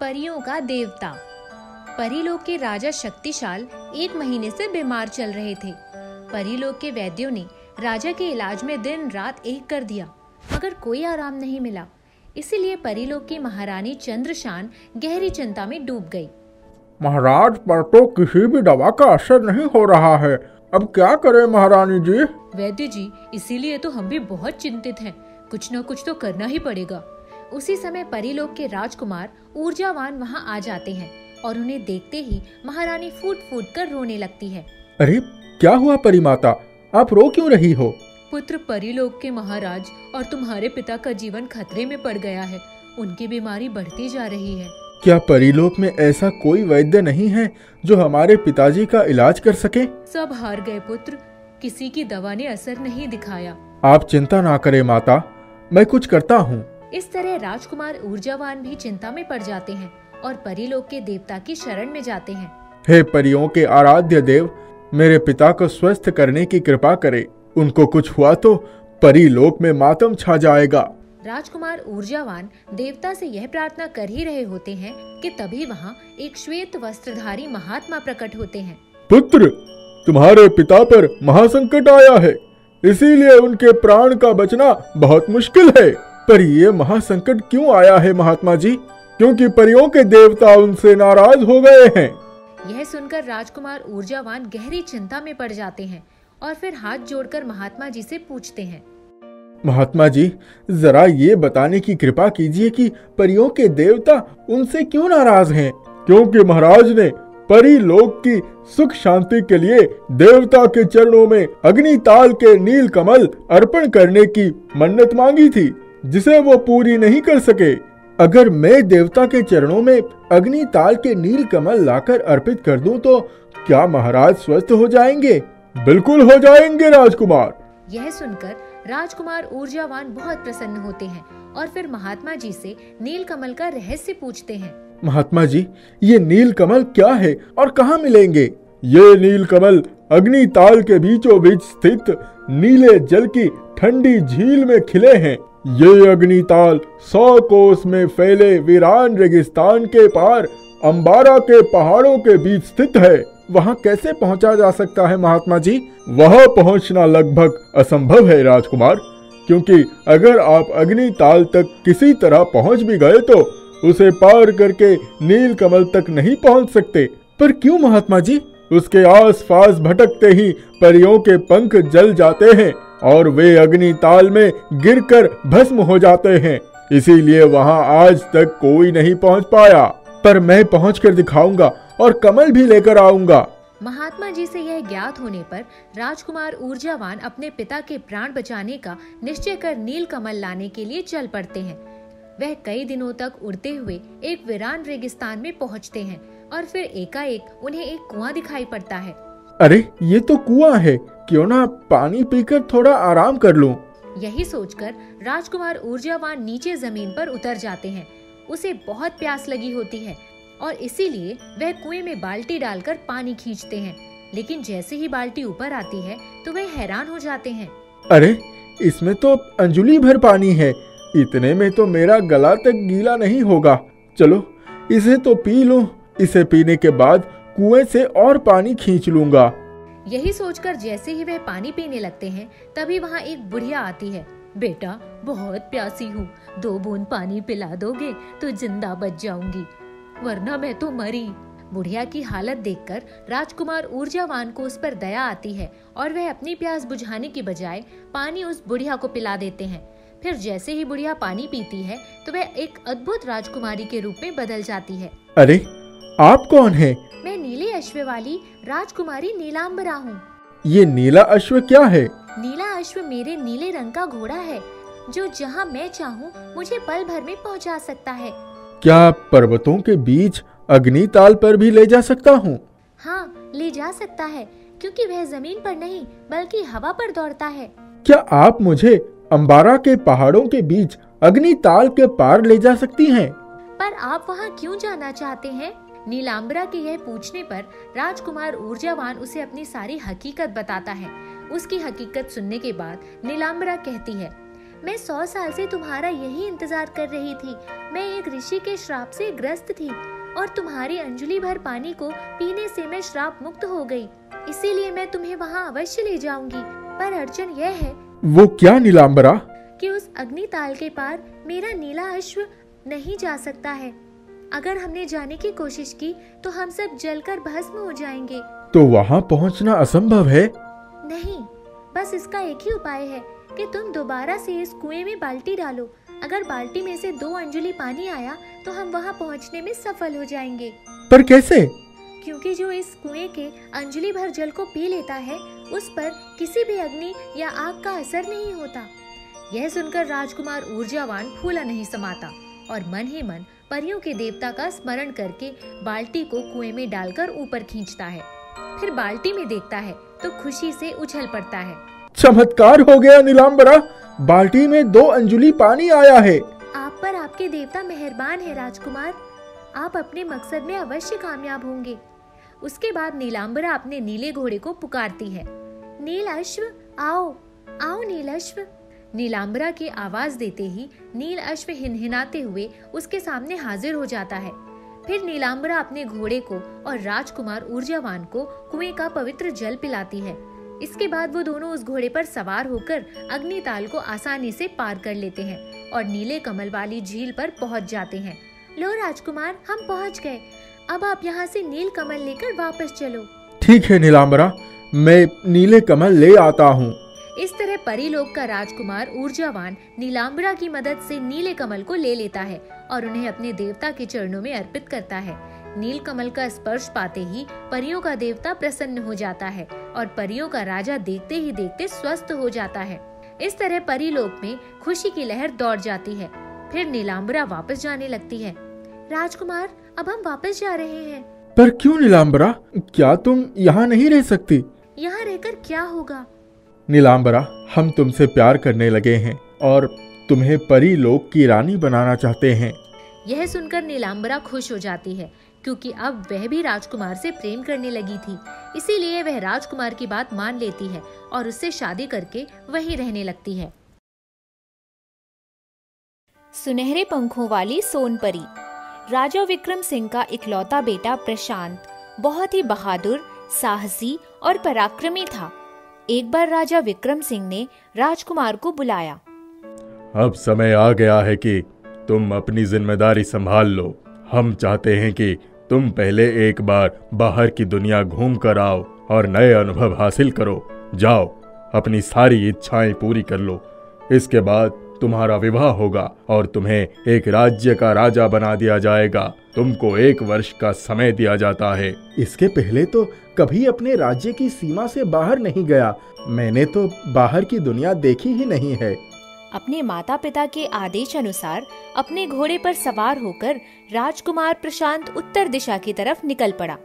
परियों का देवता। परीलोक के राजा शक्तिशाल 1 महीने से बीमार चल रहे थे। परीलोक के वैद्यों ने राजा के इलाज में दिन रात एक कर दिया, मगर कोई आराम नहीं मिला। इसीलिए परीलोक की महारानी चंद्रशान गहरी चिंता में डूब गई। महाराज पर तो किसी भी दवा का असर नहीं हो रहा है, अब क्या करें महारानी जी? वैद्य जी, इसीलिए तो हम भी बहुत चिंतित हैं। कुछ न कुछ तो करना ही पड़ेगा। उसी समय परीलोक के राजकुमार ऊर्जावान वहां आ जाते हैं और उन्हें देखते ही महारानी फूट फूट कर रोने लगती है। अरे क्या हुआ परिमाता, आप रो क्यों रही हो? पुत्र परीलोक के महाराज और तुम्हारे पिता का जीवन खतरे में पड़ गया है। उनकी बीमारी बढ़ती जा रही है। क्या परीलोक में ऐसा कोई वैद्य नहीं है जो हमारे पिताजी का इलाज कर सके? सब हार गए पुत्र, किसी की दवा ने असर नहीं दिखाया। आप चिंता ना करें माता, मैं कुछ करता हूँ। इस तरह राजकुमार ऊर्जावान भी चिंता में पड़ जाते हैं और परीलोक के देवता की शरण में जाते हैं। हे परियों के आराध्य देव, मेरे पिता को स्वस्थ करने की कृपा करें। उनको कुछ हुआ तो परीलोक में मातम छा जाएगा। राजकुमार ऊर्जावान देवता से यह प्रार्थना कर ही रहे होते हैं कि तभी वहाँ एक श्वेत वस्त्रधारी महात्मा प्रकट होते हैं। पुत्र, तुम्हारे पिता पर महासंकट आया है, इसीलिए उनके प्राण का बचना बहुत मुश्किल है। पर ये महासंकट क्यों आया है महात्मा जी? क्योंकि परियों के देवता उनसे नाराज हो गए हैं। यह सुनकर राजकुमार ऊर्जावान गहरी चिंता में पड़ जाते हैं और फिर हाथ जोड़कर महात्मा जी से पूछते हैं। महात्मा जी, जरा ये बताने की कृपा कीजिए कि परियों के देवता उनसे क्यों नाराज हैं? क्योंकि महाराज ने परीलोक की सुख शांति के लिए देवता के चरणों में अग्निताल के नील कमल अर्पण करने की मन्नत मांगी थी, जिसे वो पूरी नहीं कर सके। अगर मैं देवता के चरणों में अग्निताल के नील कमल लाकर अर्पित कर दूं तो क्या महाराज स्वस्थ हो जाएंगे? बिल्कुल हो जाएंगे राजकुमार। यह सुनकर राजकुमार ऊर्जावान बहुत प्रसन्न होते हैं और फिर महात्मा जी से नील कमल का रहस्य पूछते हैं। महात्मा जी, ये नील कमल क्या है और कहाँ मिलेंगे? ये नील कमल अग्निताल के बीचों बीच स्थित नीले जल की ठंडी झील में खिले हैं। ये अग्निताल 100 कोस में फैले वीरान रेगिस्तान के पार अंबारा के पहाड़ों के बीच स्थित है। वहाँ कैसे पहुँचा जा सकता है महात्मा जी? वहाँ पहुँचना लगभग असंभव है राजकुमार, क्योंकि अगर आप अग्निताल तक किसी तरह पहुँच भी गए तो उसे पार करके नील कमल तक नहीं पहुँच सकते। पर क्यों महात्मा जी? उसके आसपास भटकते ही परियों के पंख जल जाते हैं और वे अग्निताल में गिरकर भस्म हो जाते हैं। इसीलिए वहाँ आज तक कोई नहीं पहुँच पाया। पर मैं पहुँचकर दिखाऊंगा और कमल भी लेकर आऊंगा। महात्मा जी से यह ज्ञात होने पर राजकुमार ऊर्जावान अपने पिता के प्राण बचाने का निश्चय कर नील कमल लाने के लिए चल पड़ते हैं। वह कई दिनों तक उड़ते हुए एक वीरान रेगिस्तान में पहुंचते हैं और फिर एकाएक उन्हें एक कुआं दिखाई पड़ता है। अरे ये तो कुआं है, क्यों ना पानी पीकर थोड़ा आराम कर लूं। यही सोचकर राजकुमार ऊर्जावान नीचे जमीन पर उतर जाते हैं। उसे बहुत प्यास लगी होती है और इसीलिए वह कुएं में बाल्टी डालकर पानी खींचते हैं। लेकिन जैसे ही बाल्टी ऊपर आती है तो वह हैरान हो जाते हैं। अरे इसमें तो अंजुली भर पानी है, इतने में तो मेरा गला तक गीला नहीं होगा। चलो इसे तो पी लूं, इसे पीने के बाद कुएं से और पानी खींच लूंगा। यही सोचकर जैसे ही वह पानी पीने लगते हैं तभी वहाँ एक बुढ़िया आती है। बेटा, बहुत प्यासी हूँ, 2 बूंद पानी पिला दोगे तो जिंदा बच जाऊंगी, वरना मैं तो मरी। बुढ़िया की हालत देखकर राजकुमार ऊर्जावान को उस पर दया आती है और वह अपनी प्यास बुझाने की बजाय पानी उस बुढ़िया को पिला देते हैं। फिर जैसे ही बुढ़िया पानी पीती है तो वह एक अद्भुत राजकुमारी के रूप में बदल जाती है। अरे आप कौन है? मैं नीले अश्व वाली राजकुमारी नीलांबरा हूँ। ये नीला अश्व क्या है? नीला अश्व मेरे नीले रंग का घोड़ा है, जो जहाँ मैं चाहूँ मुझे पल भर में पहुँचा सकता है। क्या पर्वतों के बीच अग्निताल पर भी ले जा सकता हूँ? हाँ, ले जा सकता है, क्योंकि वह जमीन पर नहीं बल्कि हवा पर दौड़ता है। क्या आप मुझे अंबारा के पहाड़ों के बीच अग्निताल के पार ले जा सकती हैं? पर आप वहाँ क्यों जाना चाहते हैं? नीलांबरा के यह पूछने पर राजकुमार ऊर्जावान उसे अपनी सारी हकीकत बताता है। उसकी हकीकत सुनने के बाद नीलांबरा कहती है, मैं 100 साल से तुम्हारा यही इंतजार कर रही थी। मैं एक ऋषि के श्राप से ग्रस्त थी और तुम्हारी अंजलि भर पानी को पीने से मैं श्राप मुक्त हो गई। इसीलिए मैं तुम्हें वहाँ अवश्य ले जाऊंगी। पर अड़चन यह है। वो क्या नीलांबरा? कि उस अग्निताल के पार मेरा नीला अश्व नहीं जा सकता है। अगर हमने जाने की कोशिश की तो हम सब जलकर भस्म हो जाएंगे। तो वहाँ पहुँचना असंभव है? नहीं, बस इसका एक ही उपाय है कि तुम दोबारा से इस कुएं में बाल्टी डालो। अगर बाल्टी में से 2 अंजलि पानी आया तो हम वहाँ पहुँचने में सफल हो जाएंगे। पर कैसे? क्योंकि जो इस कुएं के अंजलि भर जल को पी लेता है उस पर किसी भी अग्नि या आग का असर नहीं होता। यह सुनकर राजकुमार ऊर्जावान फूला नहीं समाता और मन ही मन परियों के देवता का स्मरण करके बाल्टी को कुएं में डालकर ऊपर खींचता है। फिर बाल्टी में देखता है तो खुशी से उछल पड़ता है। चमत्कार हो गया नीलांबरा, बाल्टी में 2 अंजलि पानी आया है। आप पर आपके देवता मेहरबान है राजकुमार। आप अपने मकसद में अवश्य कामयाब होंगे। उसके बाद नीलांबरा अपने नीले घोड़े को पुकारती है, नील अश्व आओ, आओ नील अश्व। नीलांबरा की आवाज देते ही नील अश्व हिनहिनाते हुए उसके सामने हाजिर हो जाता है। फिर नीलांबरा अपने घोड़े को और राजकुमार ऊर्जावान को कुएं का पवित्र जल पिलाती है। इसके बाद वो दोनों उस घोड़े पर सवार होकर अग्निताल को आसानी से पार कर लेते हैं और नीले कमल वाली झील पर पहुंच जाते हैं। लो राजकुमार, हम पहुंच गए। अब आप यहाँ से नील कमल लेकर वापस चलो। ठीक है नीलांबरा, मैं नीले कमल ले आता हूँ। इस तरह परीलोक का राजकुमार ऊर्जावान नीलांबरा की मदद से नीले कमल को ले लेता है और उन्हें अपने देवता के चरणों में अर्पित करता है। नील कमल का स्पर्श पाते ही परियों का देवता प्रसन्न हो जाता है और परियों का राजा देखते ही देखते स्वस्थ हो जाता है। इस तरह परीलोक में खुशी की लहर दौड़ जाती है। फिर नीलांबरा वापस जाने लगती है। राजकुमार, अब हम वापस जा रहे हैं। पर क्यों नीलांबरा, क्या तुम यहाँ नहीं रह सकती? यहाँ रहकर क्या होगा? नीलांबरा, हम तुमसे प्यार करने लगे हैं और तुम्हें परीलोक की रानी बनाना चाहते हैं। यह सुनकर नीलांबरा खुश हो जाती है क्योंकि अब वह भी राजकुमार से प्रेम करने लगी थी। इसीलिए वह राजकुमार की बात मान लेती है और उससे शादी करके वहीं रहने लगती है। सुनहरे पंखों वाली सोनपरी। राजा विक्रम सिंह का इकलौता बेटा प्रशांत बहुत ही बहादुर, साहसी और पराक्रमी था। एक बार राजा विक्रम सिंह ने राजकुमार को बुलाया। अब समय आ गया है कि तुम अपनी जिम्मेदारी संभाल लो। हम चाहते हैं कि तुम पहले एक बार बाहर की दुनिया घूम कर आओ और नए अनुभव हासिल करो। जाओ, अपनी सारी इच्छाएं पूरी कर लो। इसके बाद तुम्हारा विवाह होगा और तुम्हें एक राज्य का राजा बना दिया जाएगा। तुमको 1 वर्ष का समय दिया जाता है। इसके पहले तो कभी अपने राज्य की सीमा से बाहर नहीं गया। मैंने तो बाहर की दुनिया देखी ही नहीं है। अपने माता पिता के आदेश अनुसार अपने घोड़े पर सवार होकर राजकुमार प्रशांत उत्तर दिशा की तरफ निकल पड़ा।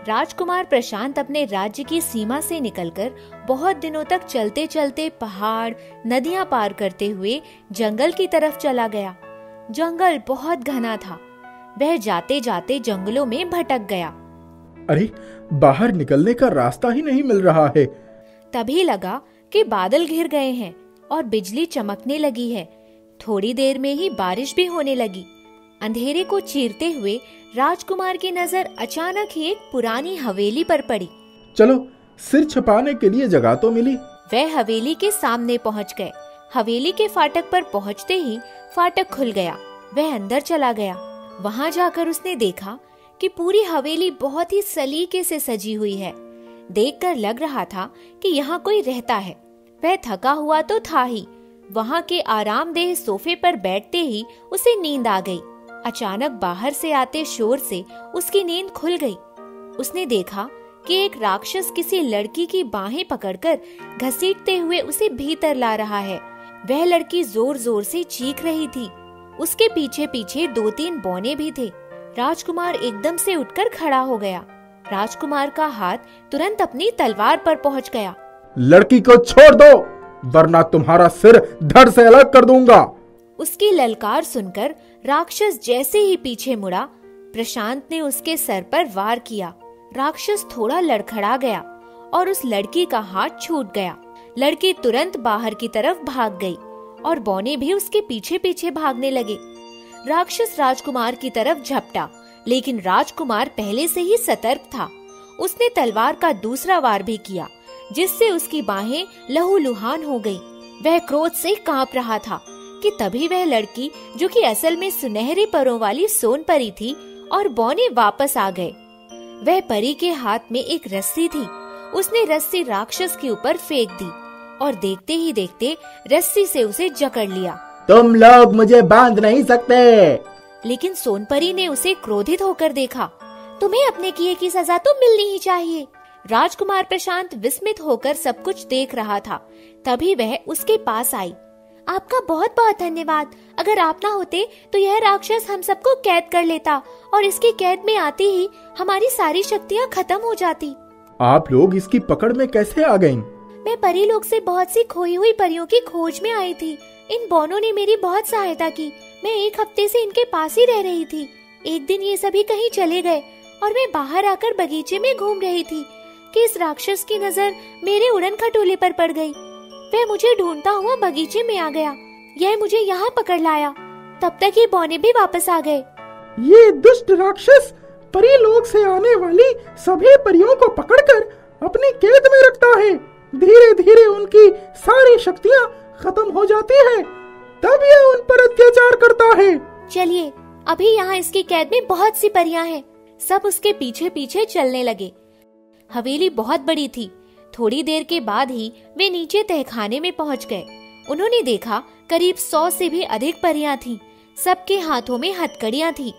राजकुमार प्रशांत अपने राज्य की सीमा से निकलकर बहुत दिनों तक चलते चलते पहाड़, नदियां पार करते हुए जंगल की तरफ चला गया। जंगल बहुत घना था। वह जाते जाते जंगलों में भटक गया। अरे, बाहर निकलने का रास्ता ही नहीं मिल रहा है। तभी लगा कि बादल घिर गए हैं और बिजली चमकने लगी है। थोड़ी देर में ही बारिश भी होने लगी। अंधेरे को चीरते हुए राजकुमार की नजर अचानक ही एक पुरानी हवेली पर पड़ी। चलो, सिर छुपाने के लिए जगह तो मिली। वह हवेली के सामने पहुंच गए। हवेली के फाटक पर पहुंचते ही फाटक खुल गया। वह अंदर चला गया। वहां जाकर उसने देखा कि पूरी हवेली बहुत ही सलीके से सजी हुई है। देखकर लग रहा था कि यहाँ कोई रहता है। वह थका हुआ तो था ही, वहाँ के आरामदेह सोफे पर बैठते ही उसे नींद आ गई। अचानक बाहर से आते शोर से उसकी नींद खुल गई। उसने देखा कि एक राक्षस किसी लड़की की बाहें पकड़कर घसीटते हुए उसे भीतर ला रहा है। वह लड़की जोर जोर से चीख रही थी। उसके पीछे पीछे 2-3 बौने भी थे। राजकुमार एकदम से उठकर खड़ा हो गया। राजकुमार का हाथ तुरंत अपनी तलवार पर पहुंच गया। लड़की को छोड़ दो, वरना तुम्हारा सिर धड़ से अलग कर दूंगा। उसकी ललकार सुनकर राक्षस जैसे ही पीछे मुड़ा, प्रशांत ने उसके सर पर वार किया। राक्षस थोड़ा लड़खड़ा गया और उस लड़की का हाथ छूट गया। लड़की तुरंत बाहर की तरफ भाग गई और बौने भी उसके पीछे पीछे भागने लगे। राक्षस राजकुमार की तरफ झपटा, लेकिन राजकुमार पहले से ही सतर्क था। उसने तलवार का दूसरा वार भी किया, जिससे उसकी बाहें लहूलुहान हो गईं। वह क्रोध से कांप रहा था कि तभी वह लड़की, जो कि असल में सुनहरे परों वाली सोनपरी थी, और बौने वापस आ गए। वह परी के हाथ में एक रस्सी थी। उसने रस्सी राक्षस के ऊपर फेंक दी और देखते ही देखते रस्सी से उसे जकड़ लिया। तुम लोग मुझे बांध नहीं सकते। लेकिन सोनपरी ने उसे क्रोधित होकर देखा। तुम्हें अपने किए की सजा तो मिलनी ही चाहिए। राजकुमार प्रशांत विस्मित होकर सब कुछ देख रहा था। तभी वह उसके पास आई। आपका बहुत बहुत धन्यवाद। अगर आप ना होते तो यह राक्षस हम सबको कैद कर लेता और इसकी कैद में आते ही हमारी सारी शक्तियाँ खत्म हो जाती। आप लोग इसकी पकड़ में कैसे आ गईं? मैं परी लोग से बहुत सी खोई हुई परियों की खोज में आई थी। इन बौनों ने मेरी बहुत सहायता की। मैं एक हफ्ते से इनके पास ही रह रही थी। एक दिन ये सभी कहीं चले गए और मैं बाहर आकर बगीचे में घूम रही थी कि इस राक्षस की नजर मेरे उड़न खटोले पर पड़ गई। वह मुझे ढूंढता हुआ बगीचे में आ गया। यह मुझे यहाँ पकड़ लाया। तब तक ये बौने भी वापस आ गए। ये दुष्ट राक्षस परी लोग से आने वाली सभी परियों को पकड़कर अपनी कैद में रखता है। धीरे धीरे उनकी सारी शक्तियाँ खत्म हो जाती है, तब यह उन पर अत्याचार करता है। चलिए, अभी यहाँ इसकी कैद में बहुत सी परियां हैं। सब उसके पीछे पीछे चलने लगे। हवेली बहुत बड़ी थी। थोड़ी देर के बाद ही वे नीचे तहखाने में पहुँच गए। उन्होंने देखा करीब 100 से भी अधिक परियां थीं। सबके हाथों में हथकड़ियां थीं।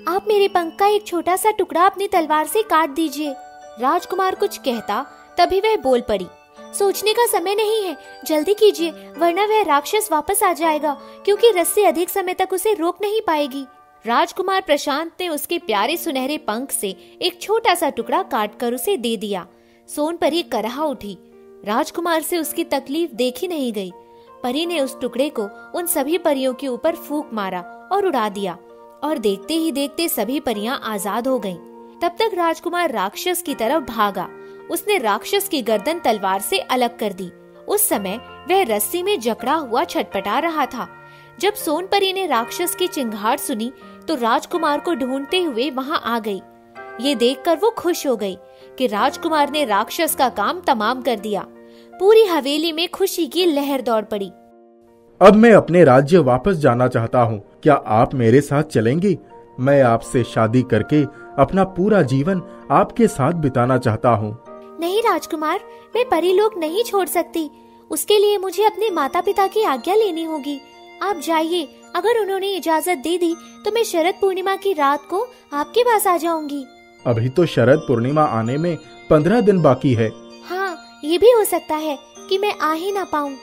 आप मेरे पंख का एक छोटा सा टुकड़ा अपनी तलवार से काट दीजिए। राजकुमार कुछ कहता, तभी वह बोल पड़ी। सोचने का समय नहीं है, जल्दी कीजिए, वरना वह राक्षस वापस आ जाएगा, क्योंकि रस्सी अधिक समय तक उसे रोक नहीं पाएगी। राजकुमार प्रशांत ने उसके प्यारे सुनहरे पंख से एक छोटा सा टुकड़ा काट कर उसे दे दिया। सोनपरी करहा उठी। राजकुमार से उसकी तकलीफ देखी नहीं गई। परी ने उस टुकड़े को उन सभी परियों के ऊपर फूंक मारा और उड़ा दिया, और देखते ही देखते सभी परियां आजाद हो गईं। तब तक राजकुमार राक्षस की तरफ भागा। उसने राक्षस की गर्दन तलवार से अलग कर दी। उस समय वह रस्सी में जकड़ा हुआ छटपटा रहा था। जब सोनपरी ने राक्षस की चिंगार सुनी तो राजकुमार को ढूंढते हुए वहां आ गई। ये देखकर वो खुश हो गई कि राजकुमार ने राक्षस का काम तमाम कर दिया। पूरी हवेली में खुशी की लहर दौड़ पड़ी। अब मैं अपने राज्य वापस जाना चाहता हूँ। क्या आप मेरे साथ चलेंगी? मैं आपसे शादी करके अपना पूरा जीवन आपके साथ बिताना चाहता हूँ। नहीं राजकुमार, मैं परी लोग नहीं छोड़ सकती। उसके लिए मुझे अपने माता पिता की आज्ञा लेनी होगी। आप जाइए। अगर उन्होंने इजाजत दे दी तो मैं शरद पूर्णिमा की रात को आपके पास आ जाऊंगी। अभी तो शरद पूर्णिमा आने में 15 दिन बाकी है। हाँ, ये भी हो सकता है कि मैं आ ही ना पाऊँ।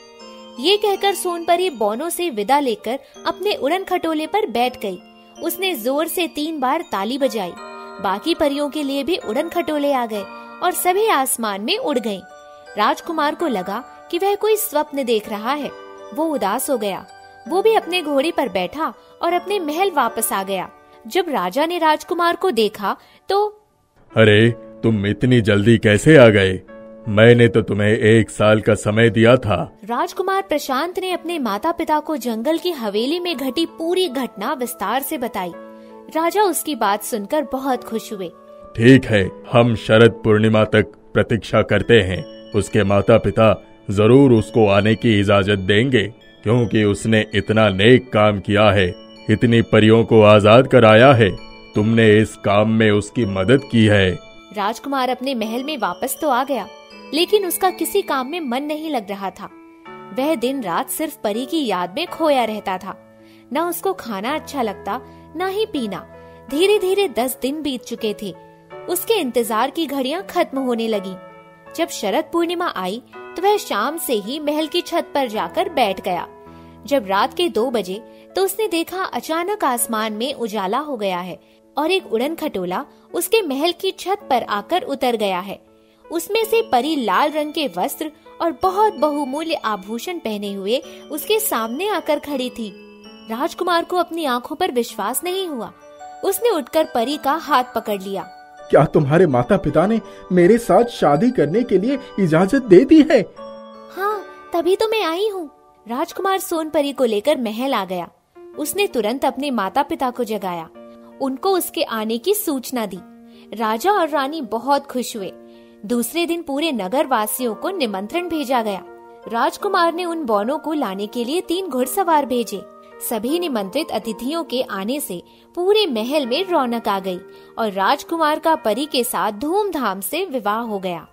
ये कहकर सोनपरी बौनों से विदा लेकर अपने उड़न खटोले पर बैठ गई। उसने जोर से 3 बार ताली बजाई। बाकी परियों के लिए भी उड़न खटोले आ गए और सभी आसमान में उड़ गईं। राजकुमार को लगा कि वह कोई स्वप्न देख रहा है। वो उदास हो गया। वो भी अपने घोड़े पर बैठा और अपने महल वापस आ गया। जब राजा ने राजकुमार को देखा तो, अरे, तुम इतनी जल्दी कैसे आ गए? मैंने तो तुम्हें 1 साल का समय दिया था। राजकुमार प्रशांत ने अपने माता पिता को जंगल की हवेली में घटी पूरी घटना विस्तार से बताई। राजा उसकी बात सुनकर बहुत खुश हुए। ठीक है, हम शरद पूर्णिमा तक प्रतीक्षा करते हैं। उसके माता पिता जरूर उसको आने की इजाजत देंगे, क्योंकि उसने इतना नेक काम किया है, इतनी परियों को आजाद कराया है। तुमने इस काम में उसकी मदद की है। राजकुमार अपने महल में वापस तो आ गया, लेकिन उसका किसी काम में मन नहीं लग रहा था। वह दिन रात सिर्फ परी की याद में खोया रहता था। न उसको खाना अच्छा लगता, न ही पीना। धीरे धीरे 10 दिन बीत चुके थे। उसके इंतजार की घड़ियां खत्म होने लगी। जब शरद पूर्णिमा आई तो वह शाम से ही महल की छत पर जाकर बैठ गया। जब रात के 2 बजे तो उसने देखा अचानक आसमान में उजाला हो गया है और एक उड़न खटोला उसके महल की छत पर आकर उतर गया है। उसमें से परी लाल रंग के वस्त्र और बहुत बहुमूल्य आभूषण पहने हुए उसके सामने आकर खड़ी थी। राजकुमार को अपनी आंखों पर विश्वास नहीं हुआ। उसने उठकर परी का हाथ पकड़ लिया। क्या तुम्हारे माता पिता ने मेरे साथ शादी करने के लिए इजाजत दे दी है? हाँ, तभी तो मैं आई हूँ। राजकुमार सोनपरी को लेकर महल आ गया। उसने तुरंत अपने माता पिता को जगाया, उनको उसके आने की सूचना दी। राजा और रानी बहुत खुश हुए। दूसरे दिन पूरे नगर वासियों को निमंत्रण भेजा गया। राजकुमार ने उन बौनों को लाने के लिए 3 घुड़सवार भेजे। सभी निमंत्रित अतिथियों के आने से पूरे महल में रौनक आ गई और राजकुमार का परी के साथ धूमधाम से विवाह हो गया।